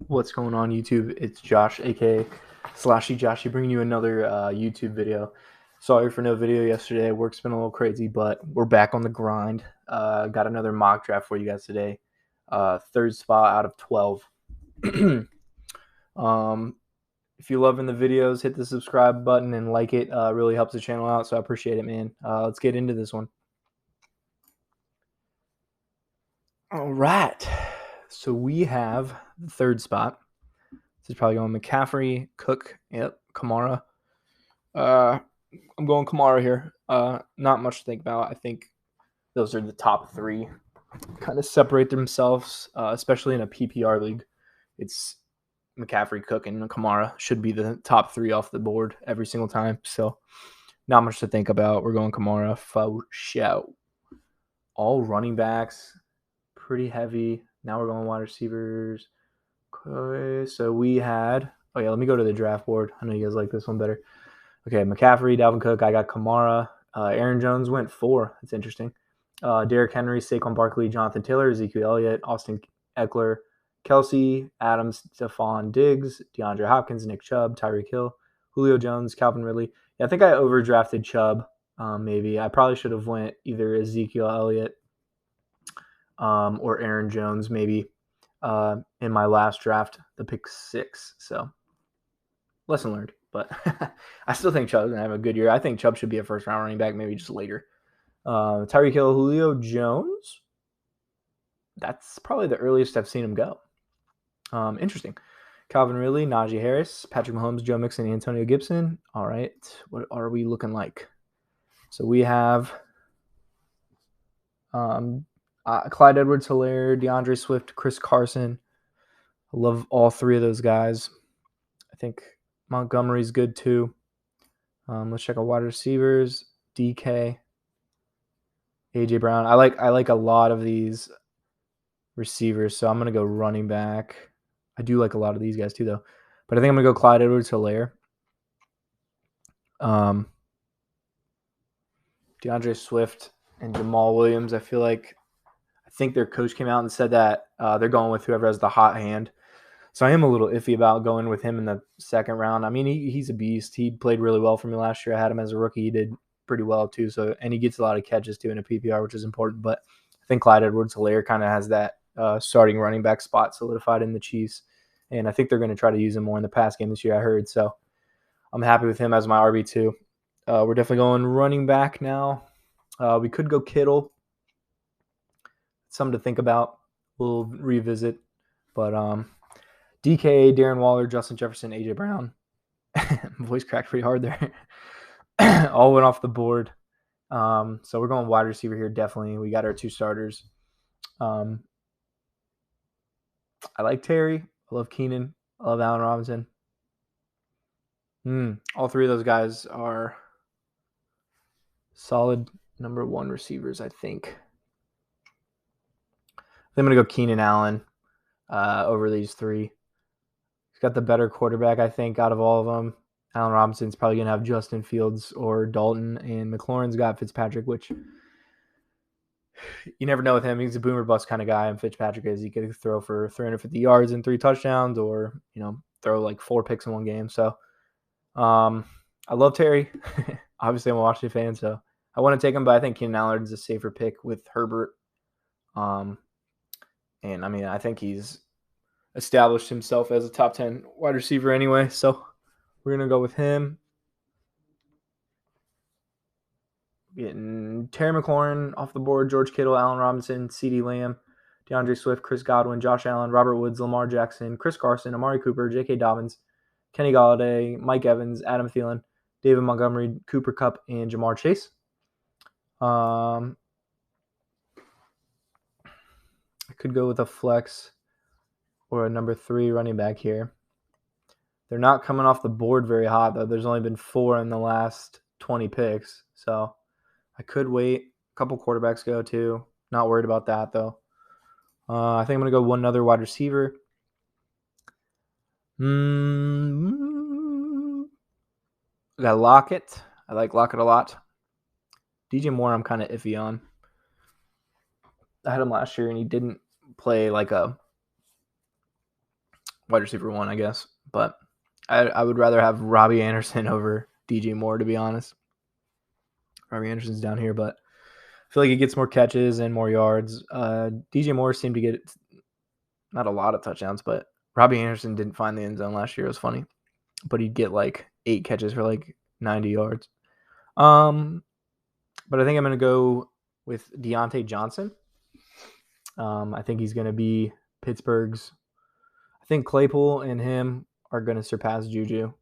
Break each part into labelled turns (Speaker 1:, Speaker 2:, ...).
Speaker 1: What's going on, YouTube? It's Josh, aka Slashy Joshy, bringing you another YouTube video. Sorry for no video yesterday. Work's been a little crazy, but we're back on the grind. Got another mock draft for you guys today. Third spot out of 12. um, if you're loving the videos, hit the subscribe button and like it. Really helps the channel out, so I appreciate it, man. Let's get into this one. All right. So we have the third spot. This is probably going McCaffrey, Cook, yep, Kamara. I'm going Kamara here. Not much to think about. I think those are the top three. Kind of separate themselves, especially in a PPR league. It's McCaffrey, Cook, and Kamara should be the top three off the board every single time. So not much to think about. We're going Kamara. Faux shout. All running backs, pretty heavy. Now we're going wide receivers. Okay, so we had. Oh yeah, let me go to the draft board. I know you guys like this one better. Okay, McCaffrey, Dalvin Cook. I got Kamara. Aaron Jones went 4. That's interesting. Derrick Henry, Saquon Barkley, Jonathan Taylor, Ezekiel Elliott, Austin Eckler, Kelsey, Adams, Stephon Diggs, DeAndre Hopkins, Nick Chubb, Tyreek Hill, Julio Jones, Calvin Ridley. Yeah, I think I overdrafted Chubb. Maybe I probably should have went either Ezekiel Elliott or Aaron Jones. Maybe in my last draft, the pick 6. So lesson learned. But I still think Chubb's going to have a good year. I think Chubb should be a first-round running back, maybe just later. Tyreek Hill, Julio Jones. That's probably the earliest I've seen him go. Interesting. Calvin Ridley, Najee Harris, Patrick Mahomes, Joe Mixon, Antonio Gibson. All right. What are we looking like? So we have Clyde Edwards-Helaire, DeAndre Swift, Chris Carson. I love all three of those guys. I think Montgomery's good too. Let's check out wide receivers. DK, AJ Brown. I like a lot of these receivers, so I'm gonna go running back. I do like a lot of these guys too, though. But I think I'm gonna go Clyde Edwards-Helaire. DeAndre Swift and Jamal Williams. I think their coach came out and said that they're going with whoever has the hot hand. So I am a little iffy about going with him in the second round. I mean, he's a beast. He played really well for me last year. I had him as a rookie. He did pretty well too. So, and he gets a lot of catches too in a PPR, which is important. But I think Clyde Edwards-Helaire kind of has that starting running back spot solidified in the Chiefs. And I think they're going to try to use him more in the pass game this year, I heard. So I'm happy with him as my RB2. We're definitely going running back now. We could go Kittle. Something to think about. We'll revisit. But DK, Darren Waller, Justin Jefferson, AJ Brown. Voice cracked pretty hard there. All went off the board. So we're going wide receiver here, definitely. We got our 2 starters. I like Terry. I love Keenan. I love Allen Robinson. All 3 of those guys are solid number 1 receivers, I think. I'm going to go Keenan Allen over these 3. He's got the better quarterback, I think, out of all of them. Allen Robinson's probably going to have Justin Fields or Dalton, and McLaurin's got Fitzpatrick, which you never know with him. He's a boomer bust kind of guy, and Fitzpatrick is. He could throw for 350 yards and 3 touchdowns, or throw like 4 picks in one game. So I love Terry. Obviously, I'm a Washington fan, so I want to take him, but I think Keenan Allen is a safer pick with Herbert. And I mean, I think he's established himself as a top 10 wide receiver anyway. So we're going to go with him. Getting Terry McLaurin off the board, George Kittle, Allen Robinson, CeeDee Lamb, DeAndre Swift, Chris Godwin, Josh Allen, Robert Woods, Lamar Jackson, Chris Carson, Amari Cooper, J.K. Dobbins, Kenny Golladay, Mike Evans, Adam Thielen, David Montgomery, Cooper Kupp, and Jamar Chase. I could go with a flex or a number 3 running back here. They're not coming off the board very hot, though. There's only been 4 in the last 20 picks. So I could wait. A couple quarterbacks go, too. Not worried about that, though. I think I'm going to go one other wide receiver. I got Lockett. I like Lockett a lot. DJ Moore, I'm kind of iffy on. I had him last year, and he didn't play like a wide receiver 1, I guess. But I would rather have Robbie Anderson over DJ Moore, to be honest. Robbie Anderson's down here, but I feel like he gets more catches and more yards. DJ Moore seemed to get not a lot of touchdowns, but Robbie Anderson didn't find the end zone last year. It was funny. But he'd get like 8 catches for like 90 yards. But I think I'm going to go with Deontay Johnson. I think he's going to be Pittsburgh's. I think Claypool and him are going to surpass Juju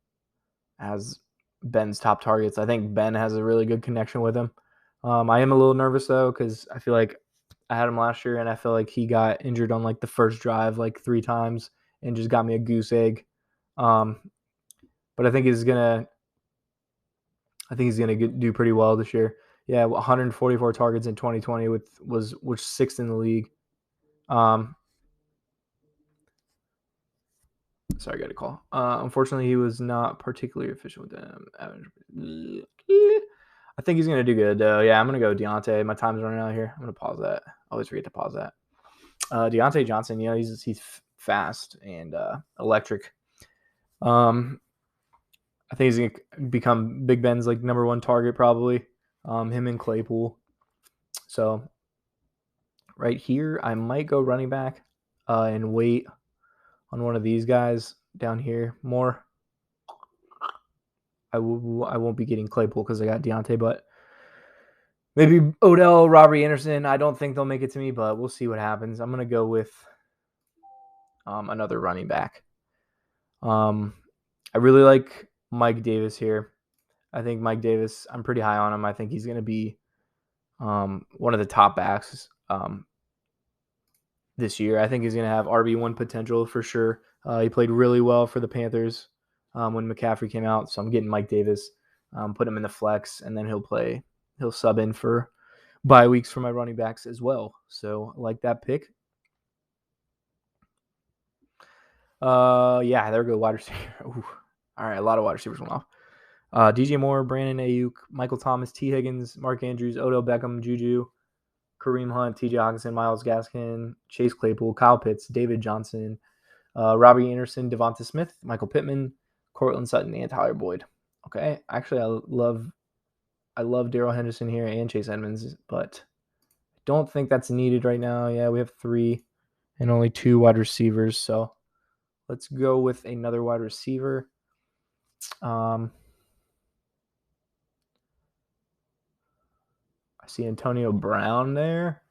Speaker 1: as Ben's top targets. I think Ben has a really good connection with him. I am a little nervous, though, because I feel like I had him last year, and I feel like he got injured on like the first drive like 3 times and just got me a goose egg. But I think he's gonna do pretty well this year. Yeah, 144 targets in 2020 which 6th in the league. Sorry, I got a call. Unfortunately, he was not particularly efficient with them. I think he's going to do good, though. Yeah, I'm going to go Deontay. My time's running out here. I'm going to pause that. I always forget to pause that. Deontay Johnson, he's fast and electric. I think he's going to become Big Ben's like number 1 target probably. Him and Claypool. So right here, I might go running back and wait on one of these guys down here more. I won't be getting Claypool because I got Deontay, but maybe Odell, Robbie Anderson. I don't think they'll make it to me, but we'll see what happens. I'm going to go with another running back. I really like Mike Davis here. I think Mike Davis, I'm pretty high on him. I think he's going to be one of the top backs this year. I think he's going to have RB1 potential for sure. He played really well for the Panthers when McCaffrey came out. So I'm getting Mike Davis, put him in the flex, and then he'll sub in for bye weeks for my running backs as well. So I like that pick. Yeah, there we go, wide receiver. Ooh. All right, a lot of wide receivers went off. DJ Moore, Brandon Ayuk, Michael Thomas, T. Higgins, Mark Andrews, Odell Beckham, Juju, Kareem Hunt, T.J. Hockenson, Myles Gaskin, Chase Claypool, Kyle Pitts, David Johnson, Robbie Anderson, Devonta Smith, Michael Pittman, Cortland Sutton, and Tyler Boyd. Okay, actually, I love Darrell Henderson here and Chase Edmonds, but I don't think that's needed right now. Yeah, we have 3 and only 2 wide receivers, so let's go with another wide receiver. I see Antonio Brown there.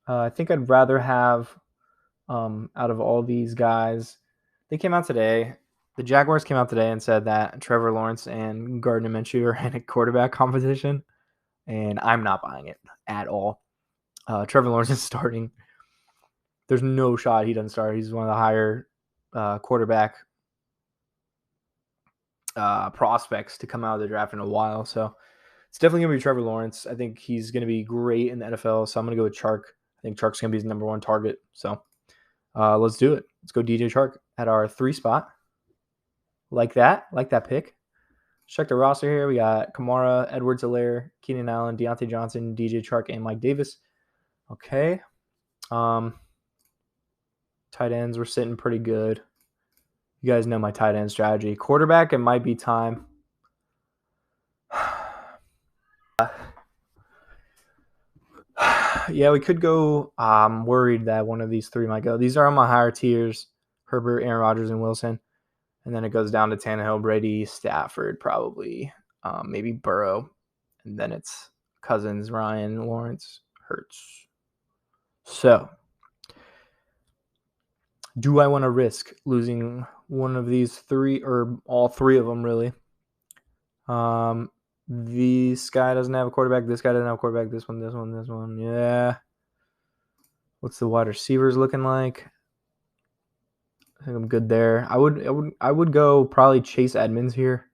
Speaker 1: I think I'd rather have, out of all these guys, they came out today. The Jaguars came out today and said that Trevor Lawrence and Gardner Minshew are in a quarterback competition, and I'm not buying it at all. Trevor Lawrence is starting. There's no shot he doesn't start. He's one of the higher quarterback prospects to come out of the draft in a while. So it's definitely going to be Trevor Lawrence. I think he's going to be great in the NFL. So I'm going to go with Chark. I think Chark's going to be his number 1 target. So let's do it. Let's go DJ Chark at our 3 spot. Like that pick. Check the roster here. We got Kamara, Edwards-Helaire, Keenan Allen, Deontay Johnson, DJ Chark, and Mike Davis. Okay. Tight ends, we're sitting pretty good. You guys know my tight end strategy. Quarterback, it might be time. Yeah, we could go. I'm worried that one of these 3 might go. These are on my higher tiers: Herbert, Aaron Rodgers, and Wilson. And then it goes down to Tannehill, Brady, Stafford, probably, maybe Burrow. And then it's Cousins, Ryan, Lawrence, Hurts. So, do I want to risk losing one of these 3 or all 3 of them, really? This guy doesn't have a quarterback. This guy doesn't have a quarterback. This one. Yeah. What's the wide receivers looking like? I think I'm good there. I would go probably Chase Edmonds here.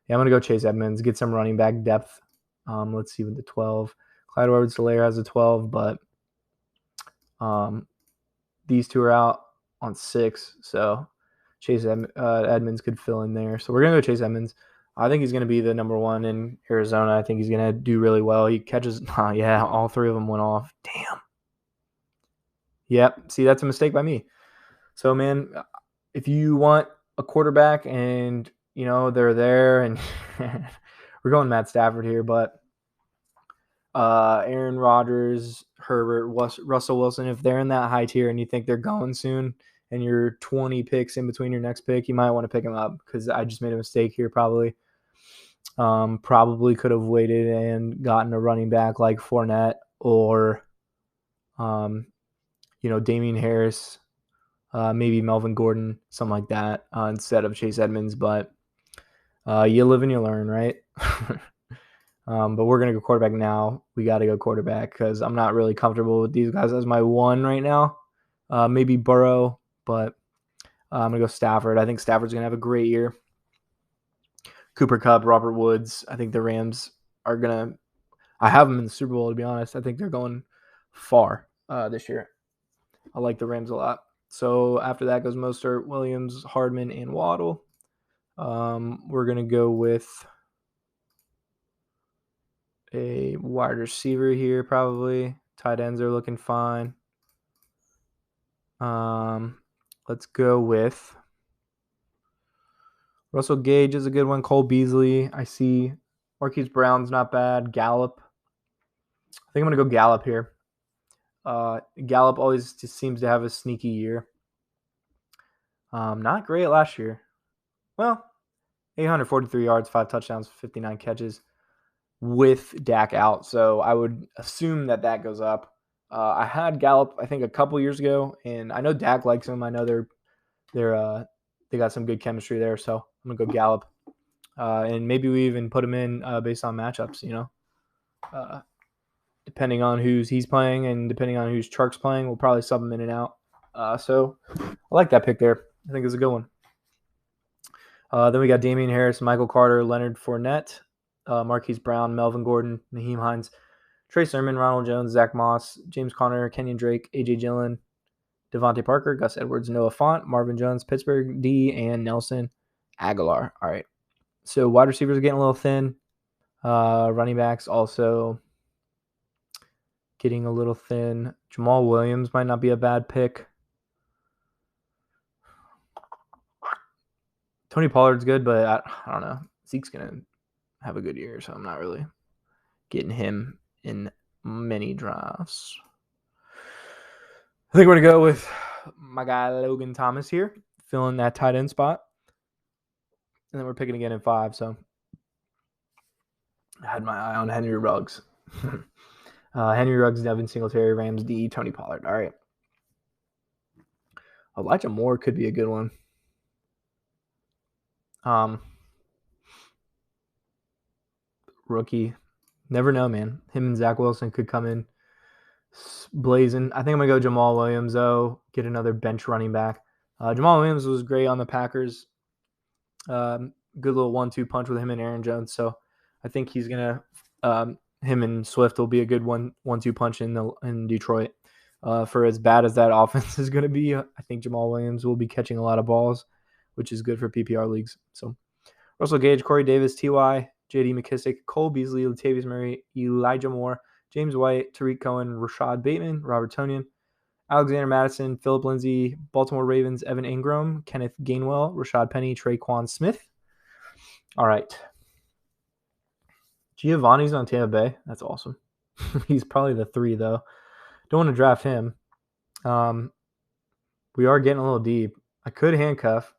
Speaker 1: Yeah, I'm gonna go Chase Edmonds. Get some running back depth. Let's see with the 12. Clyde Edwards-Helaire has a 12, but these 2 are out on 6, so Chase Edmonds could fill in there. So we're gonna go Chase Edmonds. I think he's gonna be the number 1 in Arizona. I think he's gonna do really well. He catches. Yeah, all 3 of them went off. Damn. Yep. See, that's a mistake by me. So, man, if you want a quarterback and, they're there and we're going Matt Stafford here, but Aaron Rodgers, Herbert, Russell Wilson, if they're in that high tier and you think they're going soon and you're 20 picks in between your next pick, you might want to pick them up because I just made a mistake here probably. Probably could have waited and gotten a running back like Fournette or, Damian Harris, maybe Melvin Gordon, something like that instead of Chase Edmonds. But you live and you learn, right? But we're going to go quarterback now. We got to go quarterback because I'm not really comfortable with these guys as my one right now. Maybe Burrow, but I'm going to go Stafford. I think Stafford's going to have a great year. Cooper Kupp, Robert Woods. I think the Rams are going to – I have them in the Super Bowl, to be honest. I think they're going far this year. I like the Rams a lot. So after that goes Mostert, Williams, Hardman, and Waddle. We're going to go with a wide receiver here probably. Tight ends are looking fine. Let's go with Russell Gage is a good one. Cole Beasley. I see Marquise Brown's not bad. Gallup. I think I'm going to go Gallup here. Gallup always just seems to have a sneaky year. Not great last year. Well, 843 yards, 5 touchdowns, 59 catches with Dak out. So I would assume that goes up. I had Gallup, I think, a couple years ago, and I know Dak likes him. I know they got some good chemistry there. So I'm gonna go Gallup, and maybe we even put him in based on matchups. Depending on who's he's playing and depending on who's Chark's playing, we'll probably sub him in and out. So I like that pick there. I think it's a good one. Then we got Damian Harris, Michael Carter, Leonard Fournette, Marquise Brown, Melvin Gordon, Naheem Hines, Trey Sermon, Ronald Jones, Zach Moss, James Conner, Kenyon Drake, A.J. Dillon, Devontae Parker, Gus Edwards, Noah Fant, Marvin Jones, Pittsburgh D, and Nelson Aguilar. All right. So wide receivers are getting a little thin. Running backs also getting a little thin. Jamal Williams might not be a bad pick. Tony Pollard's good, but I don't know. Zeke's going to have a good year, so I'm not really getting him in many drafts. I think we're going to go with my guy Logan Thomas here, filling that tight end spot. And then we're picking again in 5, so I had my eye on Henry Ruggs. Henry Ruggs, Devin Singletary, Rams D, Tony Pollard. All right. Elijah Moore could be a good one. Rookie. Never know, man. Him and Zach Wilson could come in blazing. I think I'm going to go Jamal Williams, though. Get another bench running back. Jamal Williams was great on the Packers. Good little 1-2 punch with him and Aaron Jones. So I think he's going to him and Swift will be a good 1-2 punch in Detroit. For as bad as that offense is going to be, I think Jamal Williams will be catching a lot of balls, which is good for PPR leagues. So Russell Gage, Corey Davis, T.Y., J.D. McKissick, Cole Beasley, Latavius Murray, Elijah Moore, James White, Tariq Cohen, Rashad Bateman, Robert Tonyan, Alexander Madison, Philip Lindsay, Baltimore Ravens, Evan Ingram, Kenneth Gainwell, Rashad Penny, Traquan Smith. All right. Giovanni's on Tampa Bay. That's awesome. He's probably the 3, though. Don't want to draft him. We are getting a little deep. I could handcuff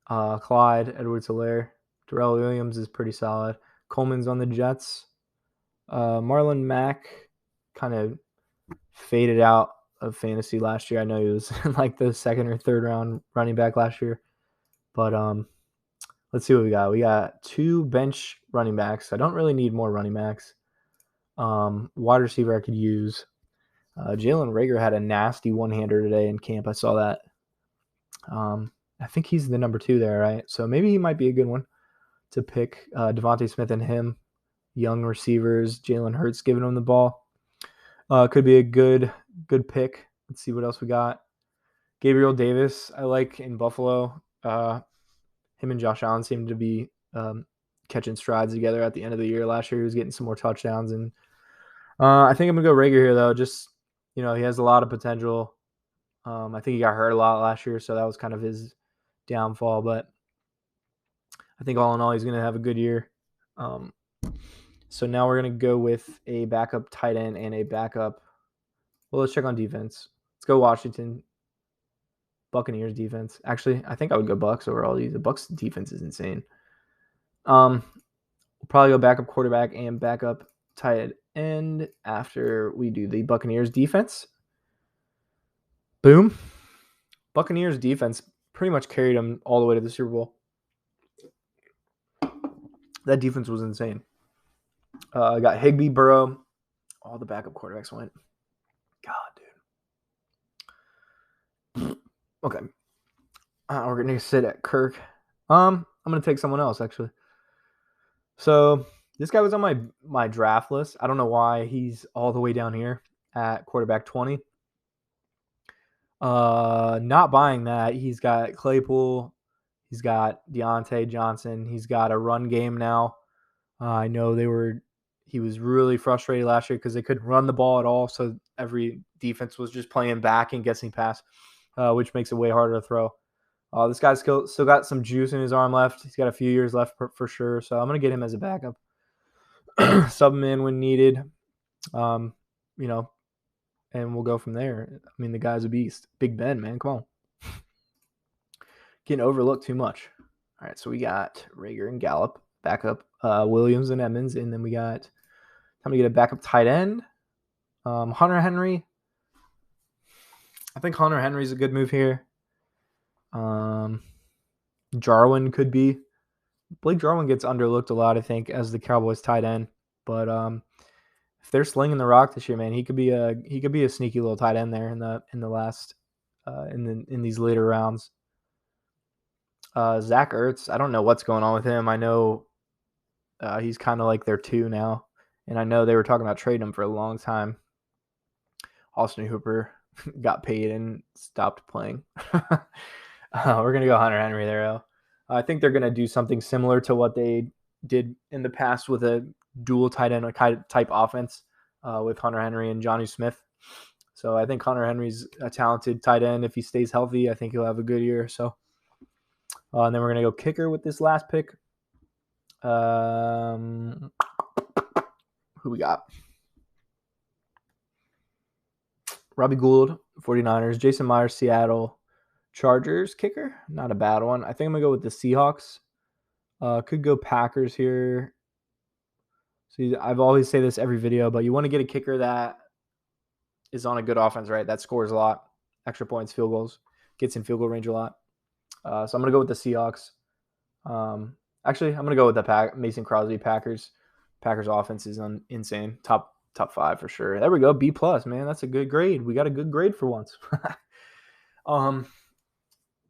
Speaker 1: Clyde Edwards-Helaire. Darrell Williams is pretty solid. Coleman's on the Jets. Marlon Mack kind of faded out of fantasy last year. I know he was like the 2nd or 3rd round running back last year. But let's see what we got. We got 2 bench running backs. I don't really need more running backs. Wide receiver I could use. Jalen Reagor had a nasty one-hander today in camp. I saw that. I think he's the number 2 there, right? So maybe he might be a good one to pick. Devontae Smith and him. Young receivers. Jalen Hurts giving him the ball. Could be a good pick. Let's see what else we got. Gabriel Davis, I like in Buffalo. Him and Josh Allen seem to be catching strides together at the end of the year. Last year he was getting some more touchdowns. And I think I'm going to go Reagor here, though. Just, he has a lot of potential. I think he got hurt a lot last year, so that was kind of his downfall. But I think all in all, he's going to have a good year. So now we're going to go with a backup tight end and a backup. Well, let's check on defense. Let's go Washington. Buccaneers defense. Actually, I think I would go Bucs over all these. The Bucs defense is insane. We'll probably go backup quarterback and backup tight end after we do the Buccaneers defense. Boom. Buccaneers defense pretty much carried them all the way to the Super Bowl. That defense was insane. I got Higbee, Burrow. All the backup quarterbacks went. God, dude. Okay. We're going to sit at Kirk. I'm going to take someone else, actually. So this guy was on my draft list. I don't know why he's all the way down here at quarterback 20. Not buying that. He's got Claypool. He's got Deontay Johnson. He's got a run game now. I know he was really frustrated last year because they couldn't run the ball at all. So every defense was just playing back and guessing pass, which makes it way harder to throw. This guy's still got some juice in his arm left. He's got a few years left for sure. So I'm going to get him as a backup. Sub him in when needed. And we'll go from there. I mean, the guy's a beast. Big Ben, man. Come on. Getting overlooked too much. All right, so we got Rager and Gallup, backup Williams and Edmonds, and then we got time to get a backup tight end. Hunter Henry. I think Hunter Henry's a good move here. Jarwin could be. Blake Jarwin gets underlooked a lot, I think, as the Cowboys tight end. But if they're slinging the rock this year, man, he could be a sneaky little tight end there in the last in these later rounds. Zach Ertz, I don't know what's going on with him. I know he's kind of like their 2 now, and I know they were talking about trading him for a long time. Austin Hooper got paid and stopped playing. We're going to go Hunter Henry there, though. I think they're going to do something similar to what they did in the past with a dual tight end type offense with Hunter Henry and Jonnu Smith. So I think Hunter Henry's a talented tight end. If he stays healthy, I think he'll have a good year. So, and then we're going to go kicker with this last pick. Who we got? Robbie Gould, 49ers. Jason Myers, Seattle. Chargers kicker, not a bad one. I think I'm going to go with the Seahawks. Could go Packers here. See, I've always say this every video, but you want to get a kicker that is on a good offense, right? That scores a lot. Extra points, field goals. Gets in field goal range a lot. So I'm going to go with the Seahawks. Actually, I'm going to go with the Mason Crosby Packers. Packers offense is insane. Top 5 for sure. There we go. B+, man. That's a good grade. We got a good grade for once.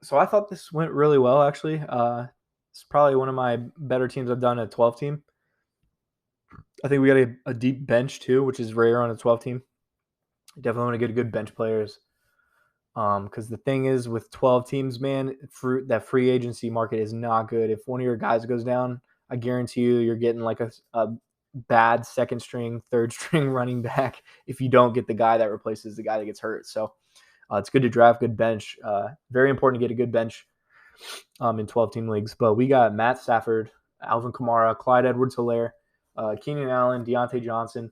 Speaker 1: So I thought this went really well, actually. It's probably one of my better teams I've done at 12 team. I think we got a deep bench too, which is rare on a 12 team. Definitely want to get good bench players. Because the thing is with 12 teams, man, that free agency market is not good. If one of your guys goes down, I guarantee you're getting like a bad second string, third string running back if you don't get the guy that replaces the guy that gets hurt. So it's good to draft good bench. Very important to get a good bench in 12-team leagues. But we got Matt Stafford, Alvin Kamara, Clyde Edwards-Helaire, Keenan Allen, Deontay Johnson,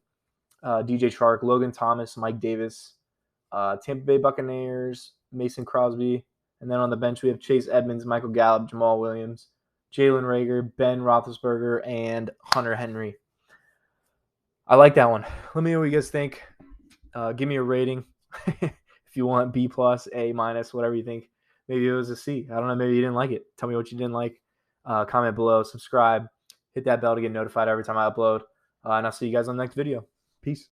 Speaker 1: DJ Chark, Logan Thomas, Mike Davis, Tampa Bay Buccaneers, Mason Crosby. And then on the bench, we have Chase Edmonds, Michael Gallup, Jamal Williams, Jalen Reagor, Ben Roethlisberger, and Hunter Henry. I like that one. Let me know what you guys think. Give me a rating. If you want B+, A-, whatever you think. Maybe it was a C. I don't know. Maybe you didn't like it. Tell me what you didn't like. Comment below. Subscribe. Hit that bell to get notified every time I upload. And I'll see you guys on the next video. Peace.